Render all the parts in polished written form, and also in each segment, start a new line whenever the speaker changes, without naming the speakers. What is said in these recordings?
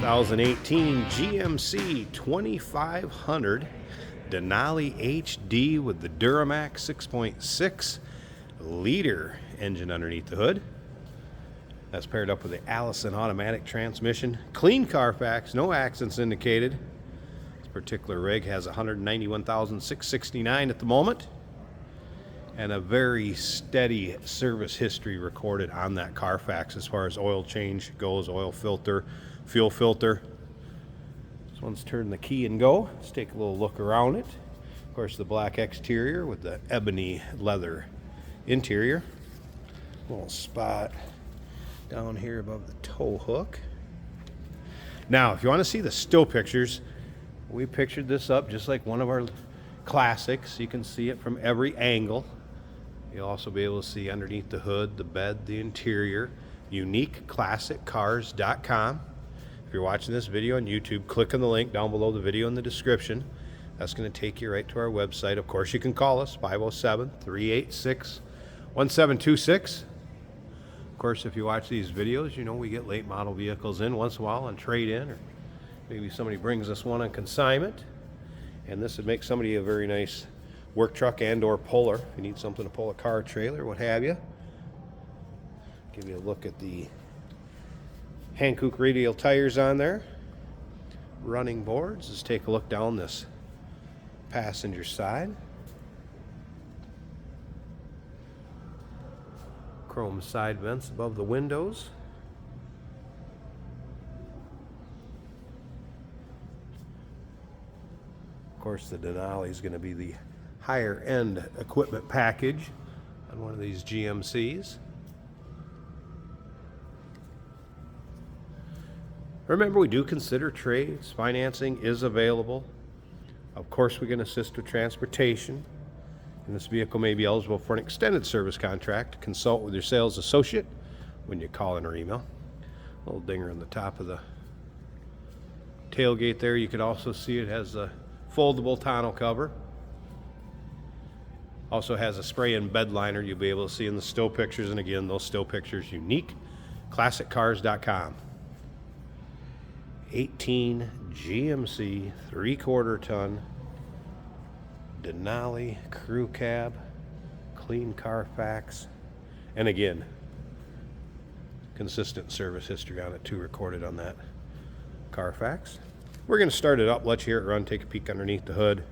2018 GMC 2500 Denali HD with the Duramax 6.6 liter engine underneath the hood. That's paired up with the Allison automatic transmission. Clean Carfax, no accidents indicated. This particular rig has 191,669 at the moment, and a very steady service history recorded on that Carfax as far as oil change goes, oil filter, fuel filter. So once turn the key and go, let's take a little look around it. Of course, the black exterior with the ebony leather interior. Little spot down here above the tow hook. Now, if you want to see the still pictures, we pictured this up just like one of our classics. You can see it from every angle. You'll also be able to see underneath the hood, the bed, the interior. UniqueClassicCars.com. If you're watching this video on YouTube, click on the link down below the video in the description. That's going to take you right to our website. Of course, you can call us, 507-386-1726. Of course, if you watch these videos, you know we get late model vehicles in once in a while on trade-in, or maybe somebody brings us one on consignment. And this would make somebody a very nice work truck and or puller. If you need something to pull a car, trailer, what have you. Give you a look at the Hankook radial tires on there. Running boards. Let's take a look down this passenger side. Chrome side vents above the windows. Of course, the Denali is going to be the higher end equipment package on one of these GMCs. Remember, we do consider trades. Financing is available. Of course, we can assist with transportation. And this vehicle may be eligible for an extended service contract. Consult with your sales associate when you call in or email. A little dinger on the top of the tailgate there. You could also see it has a foldable tonneau cover. Also has a spray-in bed liner you'll be able to see in the still pictures. And again, those still pictures, UniqueClassicCars.com. 18 GMC 3/4 ton Denali crew cab, clean Carfax, and again, consistent service history on it too, recorded on that Carfax. We're going to start it up, let you hear it run, take a peek underneath the hood.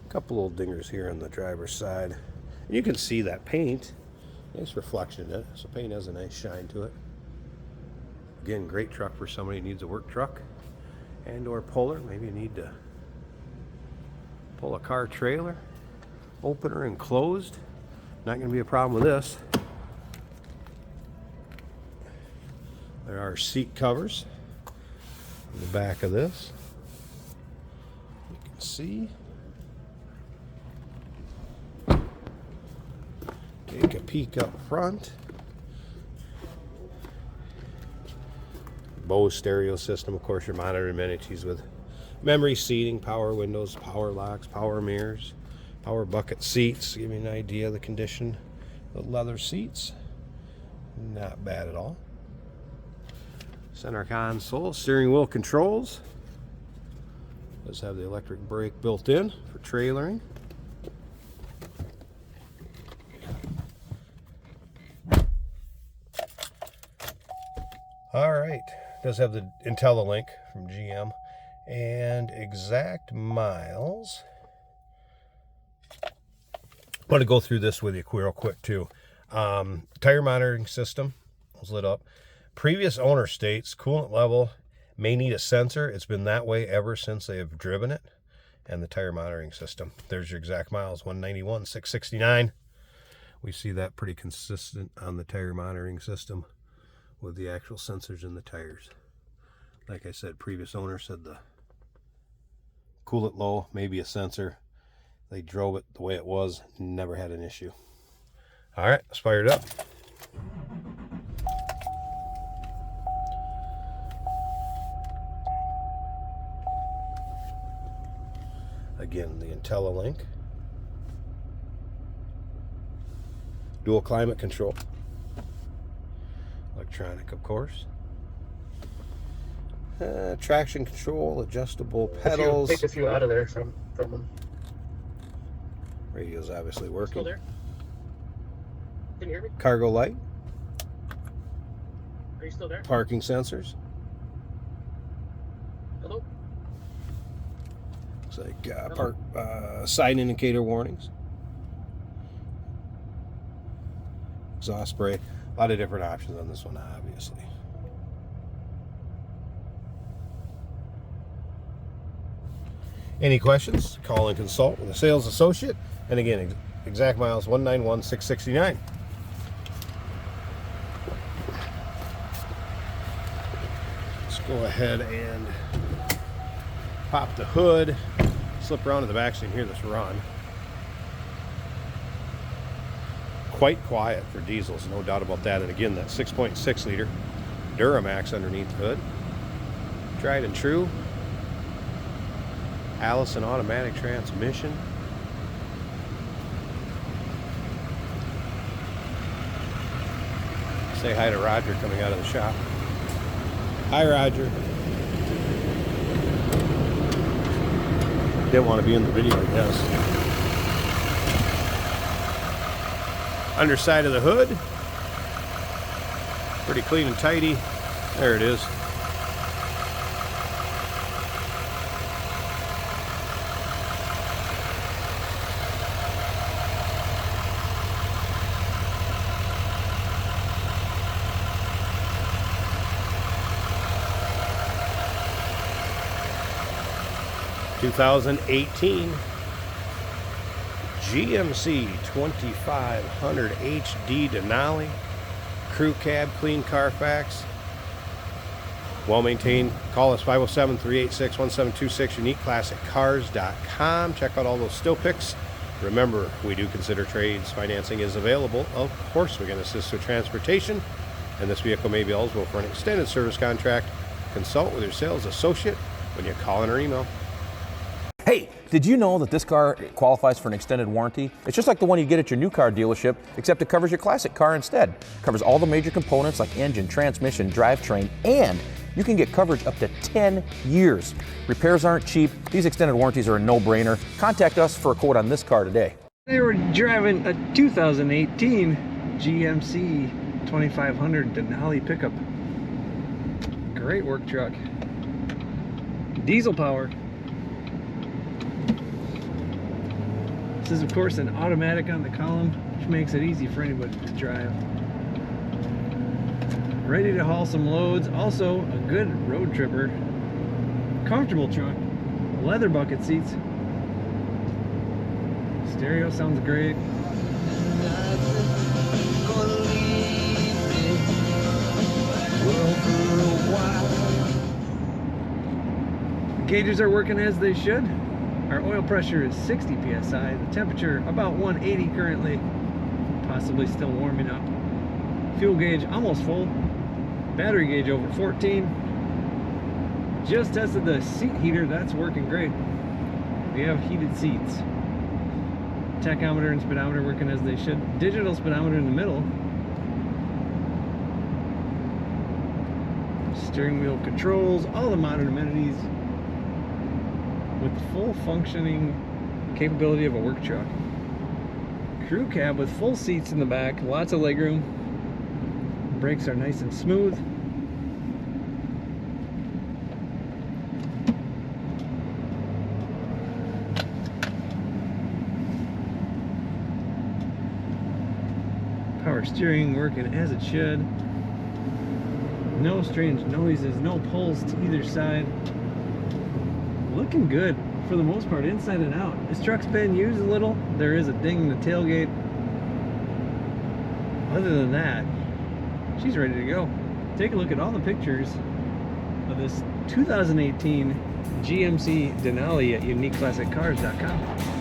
A couple little dingers here on the driver's side. And you can see that paint, nice reflection in it, so paint has a nice shine to it. Again, great truck for somebody who needs a work truck and or puller. Maybe you need to pull a car trailer, opener and closed. Not going to be a problem with this. There are seat covers in the back of this. You can see. Take a peek up front. Bose stereo system, of course, your monitor amenities with memory seating, power windows, power locks, power mirrors, power bucket seats. Give you an idea of the condition of the leather seats. Not bad at all. Center console, steering wheel controls. Does have the electric brake built in for trailering. All right, does have the IntelliLink from GM. And exact miles. I want to go through this with you real quick too. Tire monitoring system was lit up. Previous owner states coolant level may need a sensor. It's been that way ever since they have driven it. And the tire monitoring system. There's your exact miles, 191,669. We see that pretty consistent on the tire monitoring system with the actual sensors in the tires. Like I said, previous owner said the coolant low, maybe a sensor. They drove it the way it was, never had an issue. All right, let's fire it up. Again, the IntelliLink. Dual climate control. Electronic, of course. Traction control, adjustable
Take
pedals.
a few out of there from them.
Radio's obviously working.
Still there? Can you hear me?
Cargo light.
Are you still there?
Parking sensors.
Hello?
Looks like side indicator warnings. Exhaust spray. A lot of different options on this one, obviously. Any questions? Call and consult with a sales associate. And again, exact miles 191,669. Let's go ahead and pop the hood, slip around to the back so you can hear this run. Quite quiet for diesels, no doubt about that. And again, that 6.6 liter Duramax underneath the hood. Tried and true. Allison automatic transmission. Say hi to Roger coming out of the shop. Hi, Roger. Didn't want to be in the video, I guess. Underside of the hood. Pretty clean and tidy. There it is. (2018) GMC 2500 HD Denali. Crew cab, clean Carfax. Well maintained. Call us 507-386-1726. UniqueClassicCars.com. Check out all those still pics. Remember, we do consider trades. Financing is available. Of course, we can assist with transportation. And this vehicle may be eligible for an extended service contract. Consult with your sales associate when you call in or email.
Hey, did you know that this car qualifies for an extended warranty? It's just like the one you get at your new car dealership, except it covers your classic car instead. It covers all the major components like engine, transmission, drivetrain, and you can get coverage up to 10 years. Repairs aren't cheap. These extended warranties are a no-brainer. Contact us for a quote on this car today.
They were driving a 2018 GMC 2500 Denali pickup. Great work truck. Diesel power. This is of course an automatic on the column, which makes it easy for anybody to drive. Ready to haul some loads. Also a good road tripper. Comfortable truck. Leather bucket seats. Stereo sounds great. Gauges are working as they should. Our oil pressure is 60 psi, the temperature about 180 currently, possibly still warming up. Fuel gauge almost full, battery gauge over 14. Just tested the seat heater, that's working great. We have heated seats. Tachometer and speedometer working as they should. Digital speedometer in the middle. Steering wheel controls, all the modern amenities, with full functioning capability of a work truck. Crew cab with full seats in the back, lots of legroom. Brakes are nice and smooth. Power steering working as it should. No strange noises, no pulls to either side. Looking good for the most part, inside and out. This truck's been used a little. There is a ding in the tailgate. Other than that, she's ready to go. Take a look at all the pictures of this 2018 GMC Denali at UniqueClassicCars.com.